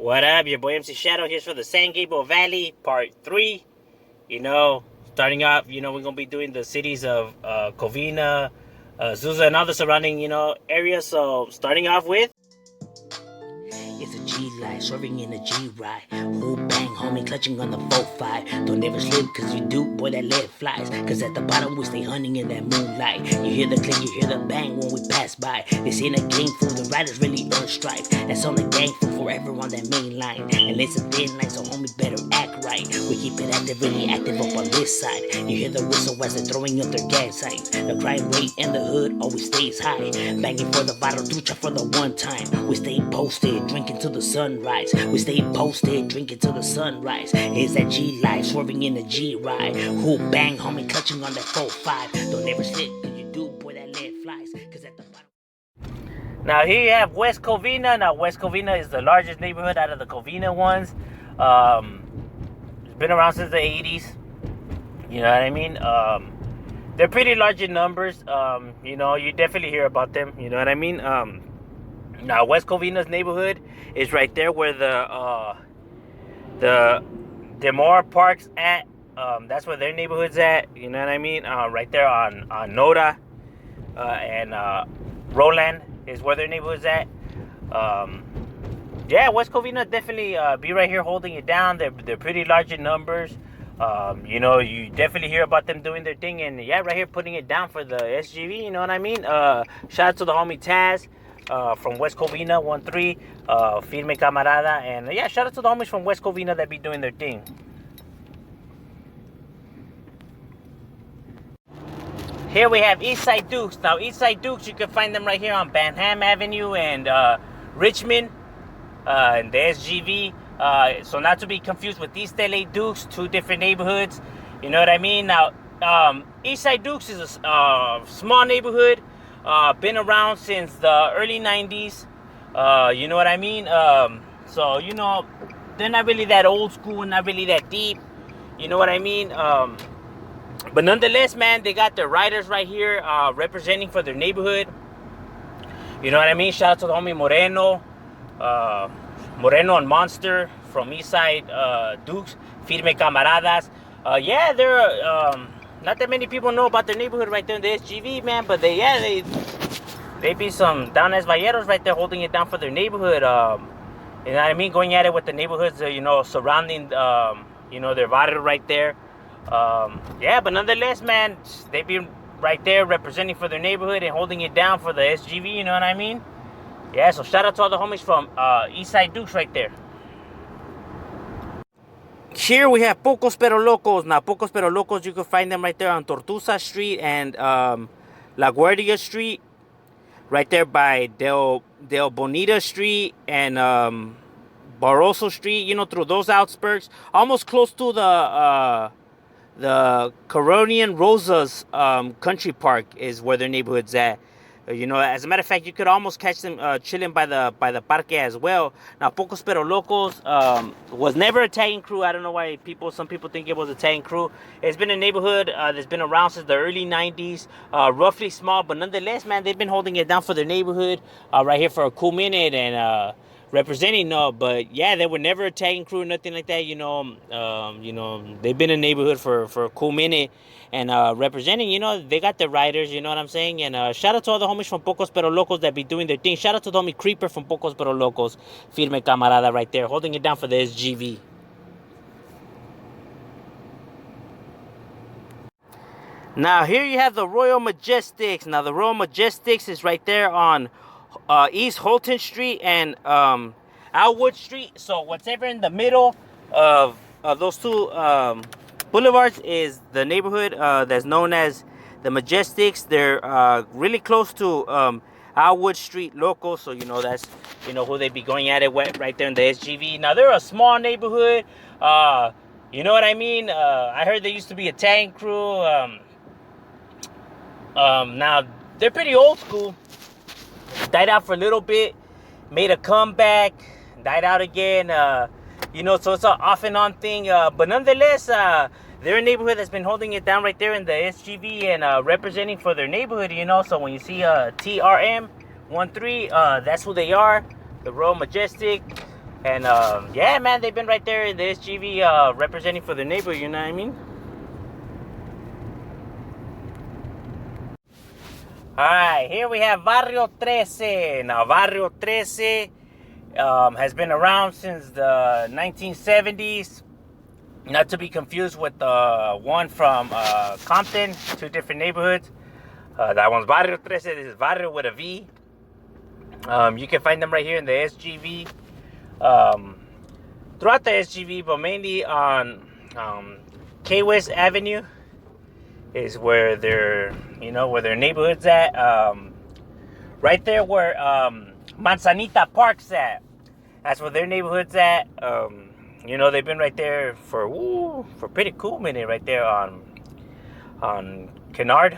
What up, your boy MC Shadow here's for the San Gabriel Valley Part 3. Starting off, we're going to be doing the cities of Covina, Azusa, and all the surrounding, areas. So, starting off with... It's a G-life, swerving in a G-ride. Who bang, homie, clutching on the 4-5. Don't ever slip, cause you do, boy, that lead flies. Cause at the bottom we stay hunting in that moonlight. You hear the click, you hear the bang when we pass by. This ain't a game fool, the riders really earn stripes. That's on the gang fool forever on that main line. And it's a thin line, so homie better act right. We keep it active, really active up on this side. You hear the whistle as they're throwing up their gang signs. The crime rate in the hood always stays high. Banging for the Vario Tres for the one time. We stay posted, drinking till the sunrise. We stay posted, drinking till the sunrise. It's that G-life, swerving in the G-ride. Who bang, homie, clutching on that 4-5. Don't ever slip, cause you do, boy, that lead flies. Cause at the bottom... Now here you have West Covina. Now West Covina is the largest neighborhood out of the Covina ones. It's been around since the 80s. You know what I mean? They're pretty large in numbers. You definitely hear about them. You know what I mean? Now West Covina's neighborhood is right there where the Demore Park's at. That's where their neighborhood's at. You know what I mean? Right there on Noda and Roland is where their neighborhood's at. West Covina definitely be right here holding it down. They're pretty large in numbers. You definitely hear about them doing their thing, and right here putting it down for the SGV. You know what I mean? Shout out to the homie Taz from West Covina 13, Firme Camarada, and shout out to the homies from West Covina that be doing their thing. Here we have Eastside Dukes. Now Eastside Dukes, you can find them right here on Banham Avenue and Richmond and the SGV. So not to be confused with East LA Dukes, two different neighborhoods. You know what I mean? Now Eastside Dukes is a small neighborhood. Been around since the early 90s. You know what I mean? So they're not really that old school, not really that deep. You know what I mean? But nonetheless, man, they got their riders right here representing for their neighborhood. You know what I mean? Shout out to the homie Moreno and Monster from Eastside Dukes, Firme Camaradas. They're not that many people know about their neighborhood right there in the SGV, man. But they be some down as Valleros right there holding it down for their neighborhood. You know what I mean? Going at it with the neighborhoods, surrounding, their barrio right there. But nonetheless, man, they be right there representing for their neighborhood and holding it down for the SGV. You know what I mean? Yeah, so shout out to all the homies from Eastside Dukes right there. Here we have Pocos pero Locos. Now, Pocos pero Locos, you can find them right there on Tortusa Street and La Guardia Street. Right there by Del Bonita Street and Barroso Street, through those outskirts. Almost close to the Coronian Rosas Country Park is where their neighborhood's at. As a matter of fact, you could almost catch them chilling by the parque as well. Now, Pocos pero Locos was never a tagging crew. I don't know why some people think it was a tagging crew. It's been a neighborhood that's been around since the early 90s, roughly small, but nonetheless, man, they've been holding it down for their neighborhood right here for a cool minute and representing. But they were never a tagging crew, nothing like that. They've been a neighborhood for a cool minute and representing. They got their riders, you know what I'm saying. And shout out to all the homies from Pocos pero Locos that be doing their thing. Shout out to the homie Creeper from Pocos pero Locos, Firme Camarada right there holding it down for the SGV. Now here you have the Royal Majestics. Now the Royal Majestics is right there on East Holton Street and Outwood Street. So whatever in the middle of those two boulevards is the neighborhood that's known as the Majestics. They're really close to Outwood Street, Locos. So that's who they be going at it with right there in the SGV. Now they're a small neighborhood. You know what I mean? I heard they used to be a tagging crew. Now they're pretty old school. Died out for a little bit, made a comeback, died out again. So it's an off and on thing. But nonetheless, they're a neighborhood that's been holding it down right there in the SGV and representing for their neighborhood. So when you see TRM 13, that's who they are, the Royal Majestic. And yeah, man, they've been right there in the SGV representing for their neighbor, you know what I mean? Alright, here we have Vario Tres. Now, Vario Tres has been around since the 1970s. Not to be confused with the one from Compton, two different neighborhoods. That one's Vario Tres. This is Vario with a V. You can find them right here in the SGV. Throughout the SGV, but mainly on K West Avenue is where their neighborhood's at. Right there where Manzanita Park's at. That's where their neighborhood's at. They've been right there for pretty cool minute right there on Kennard.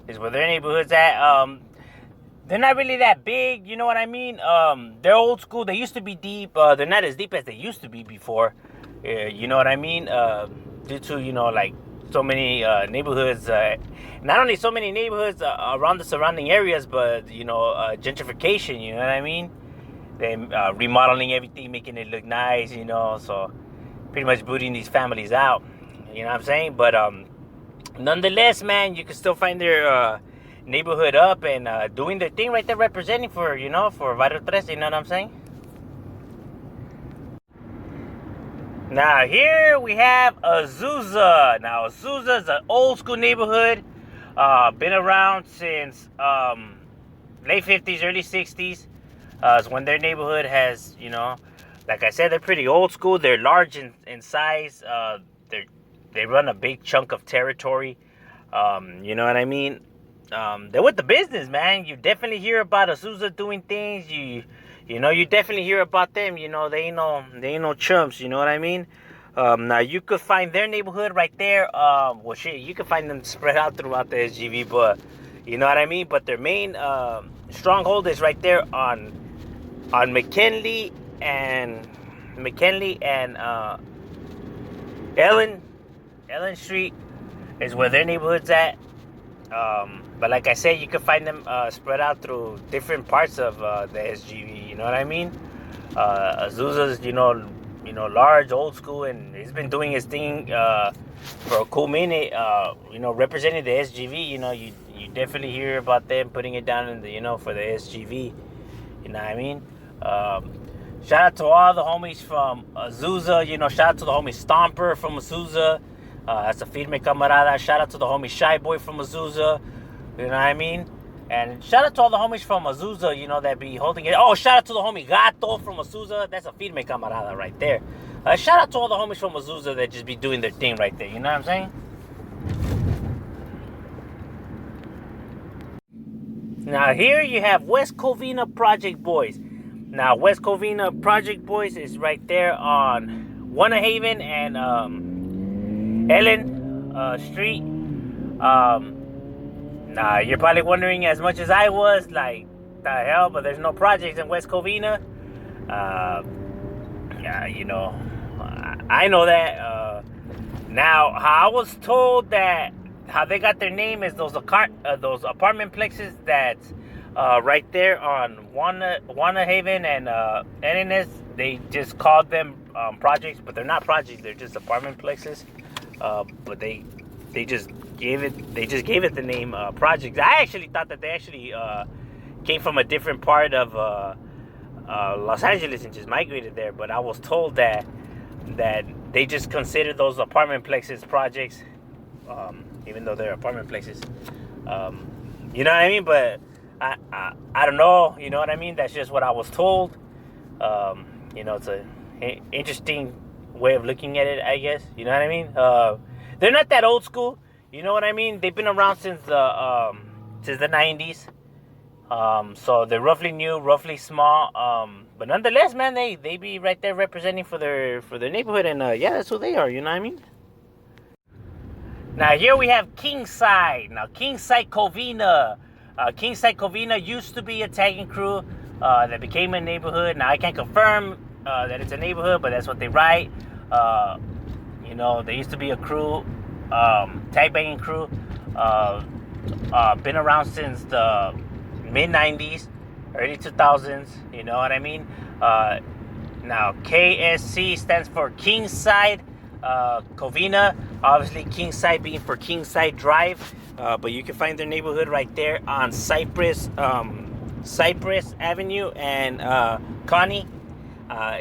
Is where their neighborhood's at. They're not really that big, you know what I mean? They're old school. They used to be deep. They're not as deep as they used to be before. You know what I mean? Due to, so many neighborhoods. Not only so many neighborhoods around the surrounding areas, but, gentrification, you know what I mean? They remodeling everything, making it look nice, so pretty much booting these families out. You know what I'm saying? But nonetheless, man, you can still find their neighborhood up and doing their thing right there, representing for Vario Tres, you know what I'm saying? Now here we have Azusa. Now Azusa is an old school neighborhood, been around since late 50s, early 60s. It's when their neighborhood has, like I said, they're pretty old school. They're large in size. They run a big chunk of territory. You know what I mean? They're with the business, man. You definitely hear about Azusa doing things. You definitely hear about them. They ain't no chumps. You know what I mean? Now you could find their neighborhood right there. You could find them spread out throughout the SGV, but you know what I mean. But their main stronghold is right there on McKinley and Ellen Street is where their neighborhood's at. But like I said, you can find them spread out through different parts of the SGV. You know what I mean? Azusa's, large, old school, and he's been doing his thing for a cool minute. Representing the SGV. You definitely hear about them putting it down in the for the SGV. You know what I mean? Shout out to all the homies from Azusa. Shout out to the homie Stomper from Azusa. That's a firme camarada. Shout out to the homie Shy Boy from Azusa. You know what I mean? And shout out to all the homies from Azusa, that be holding it. Oh, shout out to the homie Gato from Azusa. That's a firme camarada right there. Shout out to all the homies from Azusa that just be doing their thing right there. You know what I'm saying? Now here you have West Covina Project Boys. Now West Covina Project Boys is right there on Wannahaven and Ellen Street. Now you're probably wondering, as much as I was, like, the hell, but there's no projects in West Covina. I know that. Now, how I was told that how they got their name is those apartment complexes that's right there on Wannahaven and NNS. They just called them projects, but they're not projects. They're just apartment complexes. But they just gave it the name projects. I actually thought that they actually came from a different part of Los Angeles and just migrated there. But I was told that they just consider those apartment complexes projects, even though they're apartment complexes. You know what I mean? But I don't know. You know what I mean? That's just what I was told. It's a interesting way of looking at it, I guess. You know what I mean? They're not that old school. You know what I mean? They've been around since the 90s. So they're roughly new, roughly small. But nonetheless, man, they be right there representing for their neighborhood, and yeah, that's who they are. You know what I mean? Now here we have Kingside. Now Kingside Covina. Kingside Covina used to be a tagging crew that became a neighborhood. Now I can't confirm that it's a neighborhood, but that's what they write. There used to be a crew, tag banging crew. Been around since the mid 90s, early 2000s. You know what I mean? Now, KSC stands for Kingside Covina. Obviously, Kingside being for Kingside Drive. But you can find their neighborhood right there on Cypress Avenue and Connie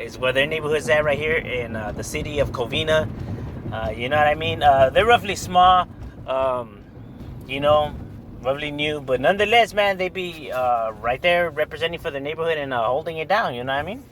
is where their neighborhood's at right here in the city of Covina. You know what I mean? They're roughly small, roughly new, but nonetheless, man, they be right there representing for the neighborhood and holding it down. You know what I mean?